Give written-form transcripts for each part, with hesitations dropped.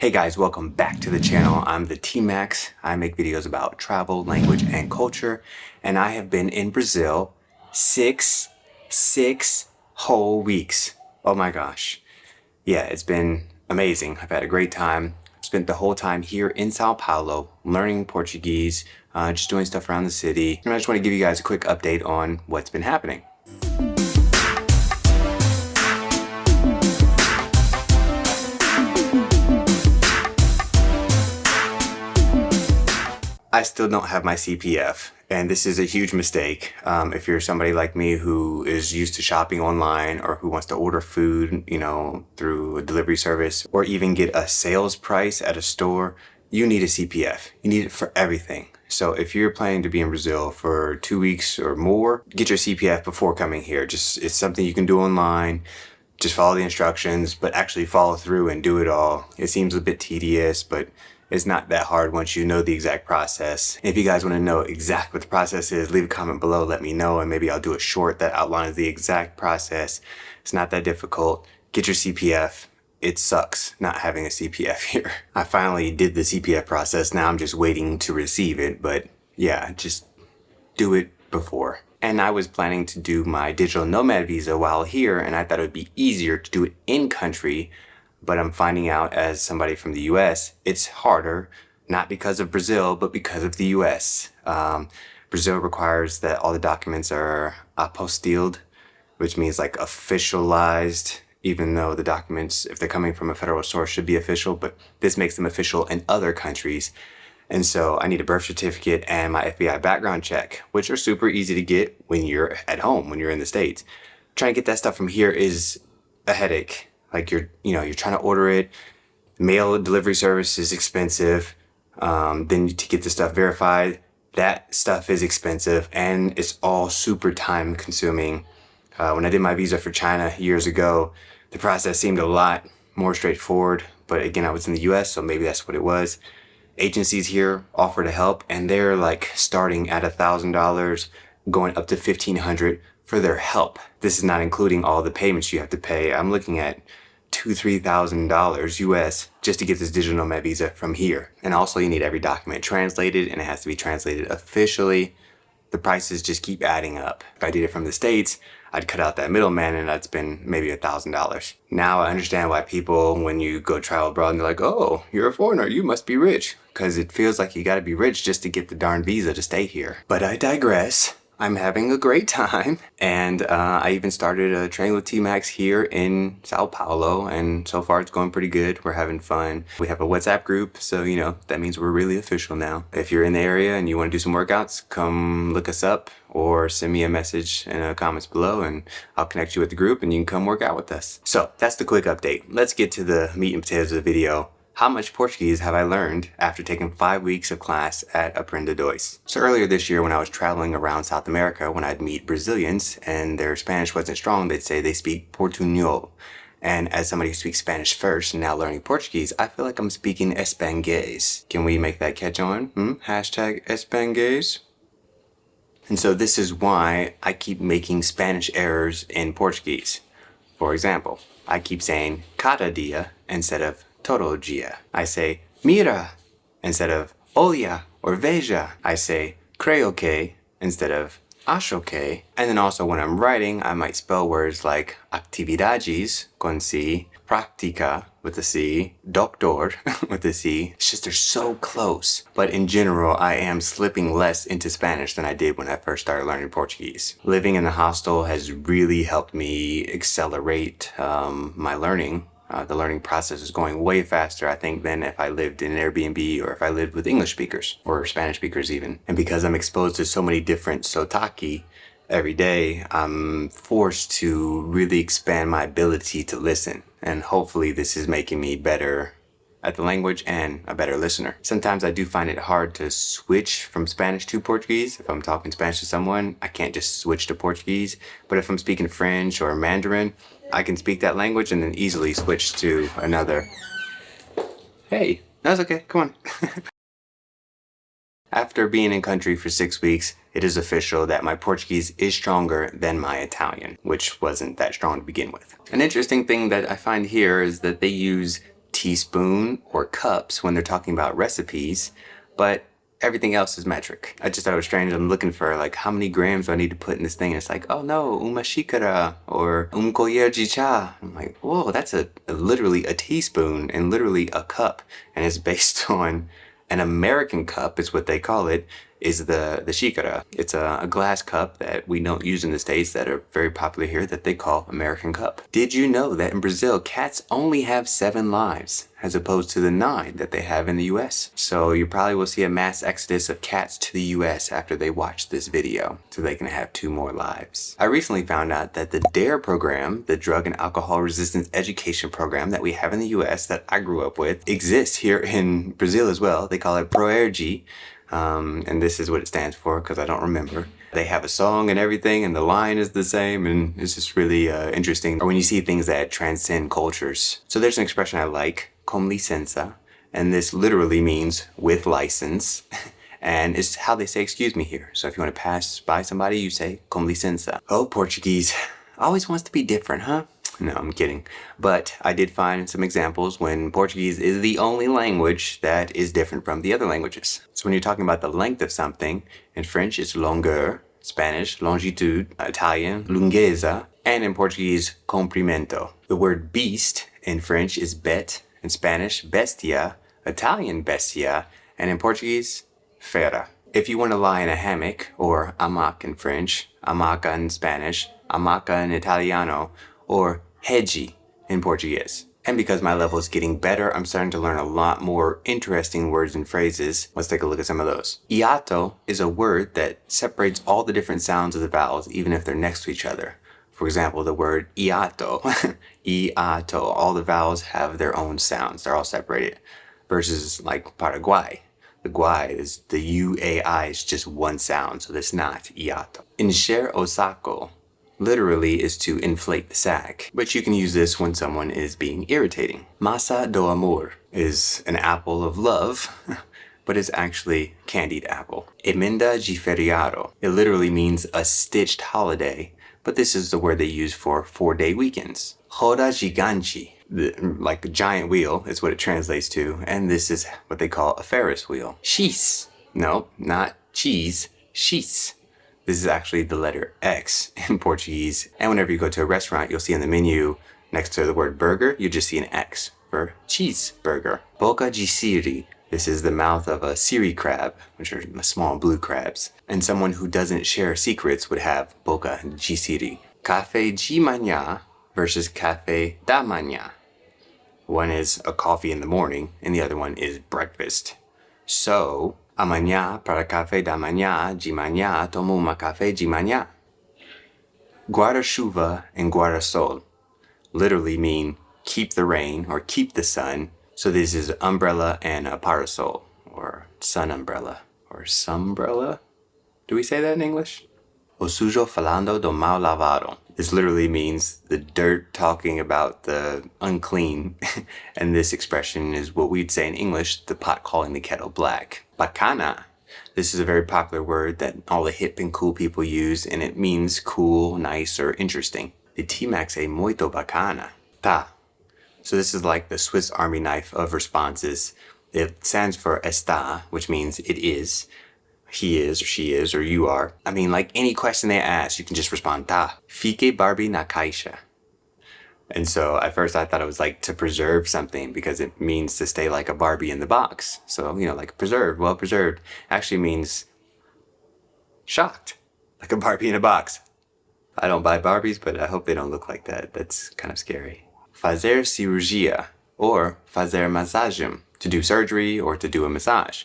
Hey guys, welcome back to the channel. I'm the TMax. I make videos about travel, language, and culture. And I have been in Brazil six whole weeks. Oh my gosh. Yeah, it's been amazing. I've had a great time. I've spent the whole time here in São Paulo learning Portuguese, just doing stuff around the city. And I just want to give you guys a quick update on what's been happening. I still don't have my CPF, and this is a huge mistake. If you're somebody like me who is used to shopping online or who wants to order food, through a delivery service or even get a sales price at a store, you need a CPF. You need it for everything. So if you're planning to be in Brazil for 2 weeks or more, get your CPF before coming here. It's something you can do online. Just follow the instructions, but actually follow through and do it all. It seems a bit tedious, but it's not that hard once you know the exact process. If you guys want to know exactly what the process is, leave a comment below, let me know, and maybe I'll do a short that outlines the exact process. It's not that difficult. Get your CPF. It sucks not having a CPF here. I finally did the CPF process. Now I'm just waiting to receive it, but yeah, just do it before. And I was planning to do my Digital Nomad Visa while here, and I thought it would be easier to do it in country. But I'm finding out as somebody from the US, it's harder, not because of Brazil, but because of the US. Brazil requires that all the documents are apostilled, which means like officialized, even though the documents, if they're coming from a federal source, should be official, but this makes them official in other countries. And so I need a birth certificate and my FBI background check, which are super easy to get when you're at home, when you're in the States. Trying to get that stuff from here is a headache. Like you're trying to order it. Mail delivery service is expensive. Then to get the stuff verified, that stuff is expensive, and it's all super time consuming. When I did my visa for China years ago, the process seemed a lot more straightforward. But again, I was in the US, so maybe that's what it was. Agencies here offer to help, and they're like starting at $1,000, going up to $1,500 for their help. This is not including all the payments you have to pay. I'm looking at $2,000-3,000 US just to get this digital nomad visa from here. And also you need every document translated, and it has to be translated officially. The prices just keep adding up. If I did it from the States, I'd cut out that middleman and I'd spend maybe $1,000. Now I understand why people, when you go travel abroad, and they're like, oh, you're a foreigner, you must be rich. Because it feels like you gotta be rich just to get the darn visa to stay here. But I digress. I'm having a great time, and I even started a training with TMax here in São Paulo, and so far it's going pretty good. We're having fun. We have a WhatsApp group, so that means we're really official now. If you're in the area and you want to do some workouts, come look us up or send me a message in the comments below, and I'll connect you with the group and you can come work out with us. So that's the quick update. Let's get to the meat and potatoes of the video. How much Portuguese have I learned after taking 5 weeks of class at Aprenda Dois? So earlier this year when I was traveling around South America, when I'd meet Brazilians and their Spanish wasn't strong, they'd say they speak Portunhol. And as somebody who speaks Spanish first and now learning Portuguese, I feel like I'm speaking Espangues. Can we make that catch on? Hashtag Espangues. And so this is why I keep making Spanish errors in Portuguese. For example, I keep saying cada dia instead of todo dia. I say mira instead of olha or veja. I say creo que instead of acho que. And then also when I'm writing, I might spell words like actividades con C, práctica with a C, doctor with a C. It's just they're so close. But in general, I am slipping less into Spanish than I did when I first started learning Portuguese. Living in the hostel has really helped me accelerate my learning. The learning process is going way faster, I think, than if I lived in an Airbnb or if I lived with English speakers or Spanish speakers even. And because I'm exposed to so many different sotaque every day, I'm forced to really expand my ability to listen. And hopefully this is making me better at the language and a better listener. Sometimes I do find it hard to switch from Spanish to Portuguese. If I'm talking Spanish to someone, I can't just switch to Portuguese. But if I'm speaking French or Mandarin, I can speak that language and then easily switch to another. Hey, that's okay, come on. After being in country for 6 weeks, it is official that my Portuguese is stronger than my Italian, which wasn't that strong to begin with. An interesting thing that I find here is that they use teaspoon or cups when they're talking about recipes, but everything else is metric. I just thought it was strange. I'm looking for like how many grams do I need to put in this thing, and it's like, oh no, uma xícara or colher de chá. I'm like, whoa, that's literally a teaspoon and literally a cup, and it's based on an American cup is what they call it, is the xícara. It's a glass cup that we don't use in the States that are very popular here that they call American cup. Did you know that in Brazil, cats only have 7 lives as opposed to the 9 that they have in the US? So you probably will see a mass exodus of cats to the US after they watch this video so they can have 2 more lives. I recently found out that the DARE program, the Drug and Alcohol Resistance Education program that we have in the US that I grew up with, exists here in Brazil as well. They call it ProERG. And this is what it stands for because I don't remember. They have a song and everything, and the line is the same, and it's just really interesting. Or when you see things that transcend cultures. So there's an expression I like, com licença, and this literally means with license, and it's how they say excuse me here. So if you want to pass by somebody, you say com licença. Oh, Portuguese always wants to be different, huh? No, I'm kidding. But I did find some examples when Portuguese is the only language that is different from the other languages. So when you're talking about the length of something, in French it's longueur, Spanish longitude, Italian lunghezza, and in Portuguese comprimento. The word beast in French is bête, in Spanish bestia, Italian bestia, and in Portuguese fera. If you want to lie in a hammock, or hamaca in French, hamaca in Spanish, hamaca in Italiano, or hedge in Portuguese. And because my level is getting better, I'm starting to learn a lot more interesting words and phrases. Let's take a look at some of those. Hiato is a word that separates all the different sounds of the vowels, even if they're next to each other. For example, the word hiato, hiato, all the vowels have their own sounds. They're all separated. Versus like Paraguay. The guay is the UAI is just one sound, so that's not hiato. Encher o saco literally is to inflate the sack, but you can use this when someone is being irritating. Massa do amor is an apple of love, but it's actually candied apple. Emenda de feriado, it literally means a stitched holiday, but this is the word they use for 4-day weekends. Roda gigante, like a giant wheel is what it translates to, and this is what they call a Ferris wheel. Cheese, no, not cheese, cheese. This is actually the letter X in Portuguese. And whenever you go to a restaurant, you'll see in the menu next to the word burger, you just see an X for cheeseburger. Boca de siri. This is the mouth of a siri crab, which are small blue crabs. And someone who doesn't share secrets would have boca de siri. Café de manhã versus café da manhã. One is a coffee in the morning, and the other one is breakfast. So, amanhã para café da manhã, de manhã tomo uma café de manhã. Guarda-chuva and guarda-sol literally mean keep the rain or keep the sun. So this is umbrella and a parasol, or sun umbrella, or sunbrella. Do we say that in English? O sujo falando do mal lavado. This literally means the dirt talking about the unclean. And this expression is what we'd say in English, the pot calling the kettle black. Bacana. This is a very popular word that all the hip and cool people use, and it means cool, nice, or interesting. The TMax é muito bacana. Tá. So this is like the Swiss Army knife of responses. It stands for está, which means it is. He is, or she is, or you are. I mean, like any question they ask, you can just respond, tá. Fique Barbie na caixa. And so at first I thought it was like to preserve something because it means to stay like a Barbie in the box. So, you know, like preserved, well preserved, actually means shocked, like a Barbie in a box. I don't buy Barbies, but I hope they don't look like that. That's kind of scary. Fazer cirurgia, or fazer massagem, to do surgery or to do a massage.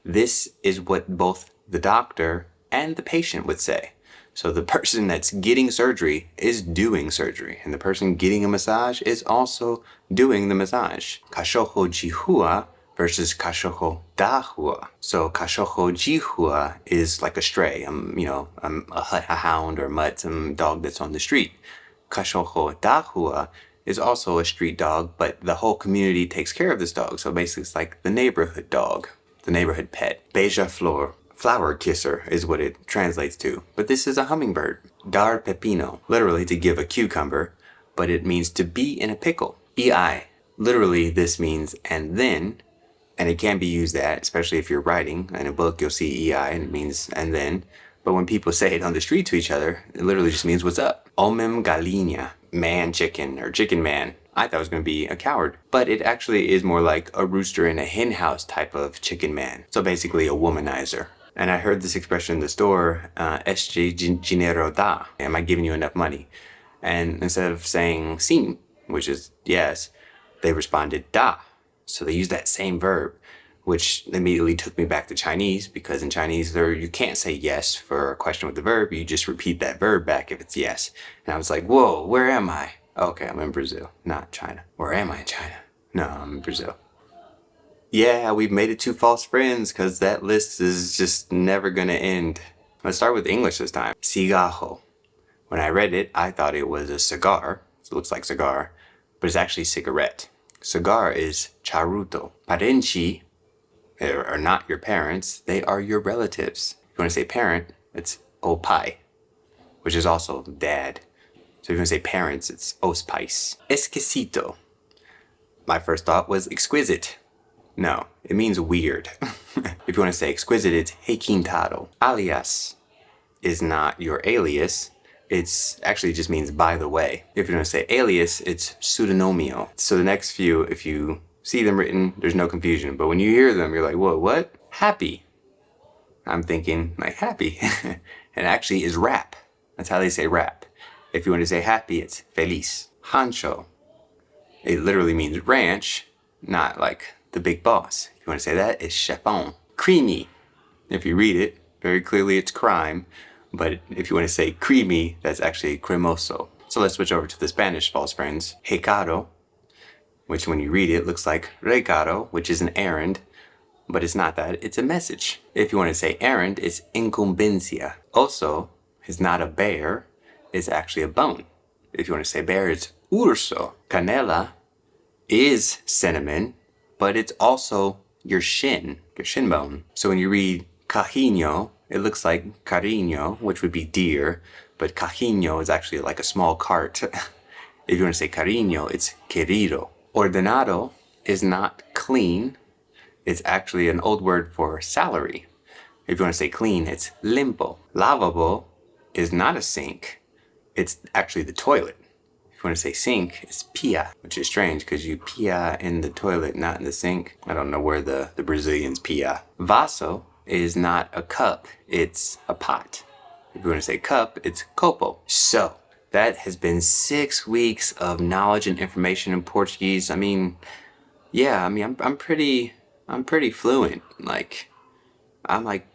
This is what both the doctor and the patient would say. So the person that's getting surgery is doing surgery, and the person getting a massage is also doing the massage. Cachorro de rua versus cachorro da rua. So cachorro de rua is like a stray, a hound or mutt, some dog that's on the street. Cachorro da rua is also a street dog, but the whole community takes care of this dog. So basically it's like the neighborhood dog, the neighborhood pet. Beija-flor, flower kisser is what it translates to, but this is a hummingbird. Dar pepino, literally to give a cucumber, but it means to be in a pickle. EI, Literally, this means and then, and it can be used that, especially if you're writing. In a book, you'll see EI and it means and then. But when people say it on the street to each other, it literally just means what's up. Omem galinha, man chicken or chicken man. I thought it was going to be a coward, but it actually is more like a rooster in a hen house type of chicken man. So basically a womanizer. And I heard this expression in the store, este dinero da, am I giving you enough money? And instead of saying sim, which is yes, they responded da. So they used that same verb, which immediately took me back to Chinese, because in Chinese you can't say yes for a question with the verb, you just repeat that verb back if it's yes. And I was like, whoa, where am I? Okay, I'm in Brazil, not China. Or am I in China? No, I'm in Brazil. Yeah, we've made it to false friends because that list is just never gonna end. Let's start with English this time. Cigarro. When I read it, I thought it was a cigar. So it looks like cigar, but it's actually cigarette. Cigar is charuto. Parenti are not your parents, they are your relatives. If you want to say parent, it's o pai, which is also dad. So if you want to say parents, it's os pais. Esquisito. My first thought was exquisite. No, it means weird. If you want to say exquisite, it's requintado. Alias is not your alias. It's actually just means by the way. If you want to say alias, it's pseudonymio. So the next few, if you see them written, there's no confusion. But when you hear them, you're like, whoa, what? Happy. I'm thinking like happy. And actually is rap. That's how they say rap. If you want to say happy, it's feliz. Rancho. It literally means ranch, not like the big boss. If you want to say that, it's chefon. Creamy. If you read it, very clearly it's crime. But if you want to say creamy, that's actually cremoso. So let's switch over to the Spanish false friends. Recado, which when you read it looks like recado, which is an errand, but it's not that, it's a message. If you want to say errand, it's incumbencia. Oso is not a bear, it's actually a bone. If you want to say bear, it's urso. Canela is cinnamon, but it's also your shin bone. So when you read cariño, it looks like cariño, which would be deer, but cariño is actually like a small cart. If you want to say cariño, it's querido. Ordenado is not clean. It's actually an old word for salary. If you want to say clean, it's limpo. Lavabo is not a sink. It's actually the toilet. If you want to say sink, it's pia, which is strange because you pia in the toilet, not in the sink. I don't know where the Brazilians pia. Vaso is not a cup, it's a pot. If you want to say cup, it's copo. So that has been 6 weeks of knowledge and information in Portuguese. I'm pretty fluent. I'm like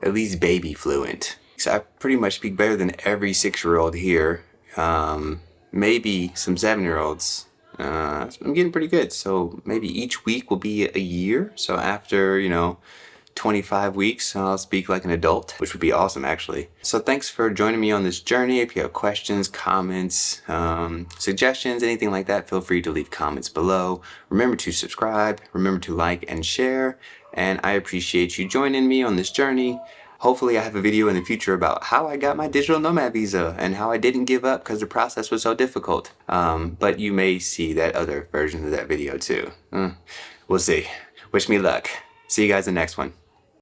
at least baby fluent. So I pretty much speak better than every 6-year-old here. Maybe some 7-year-olds. I'm getting pretty good. So maybe each week will be a year. So after, 25 weeks, I'll speak like an adult, which would be awesome actually. So thanks for joining me on this journey. If you have questions, comments, suggestions, anything like that, feel free to leave comments below. Remember to subscribe, remember to like and share, and I appreciate you joining me on this journey. Hopefully I have a video in the future about how I got my Digital Nomad Visa and how I didn't give up because the process was so difficult. But you may see that other version of that video too. We'll see. Wish me luck. See you guys in the next one.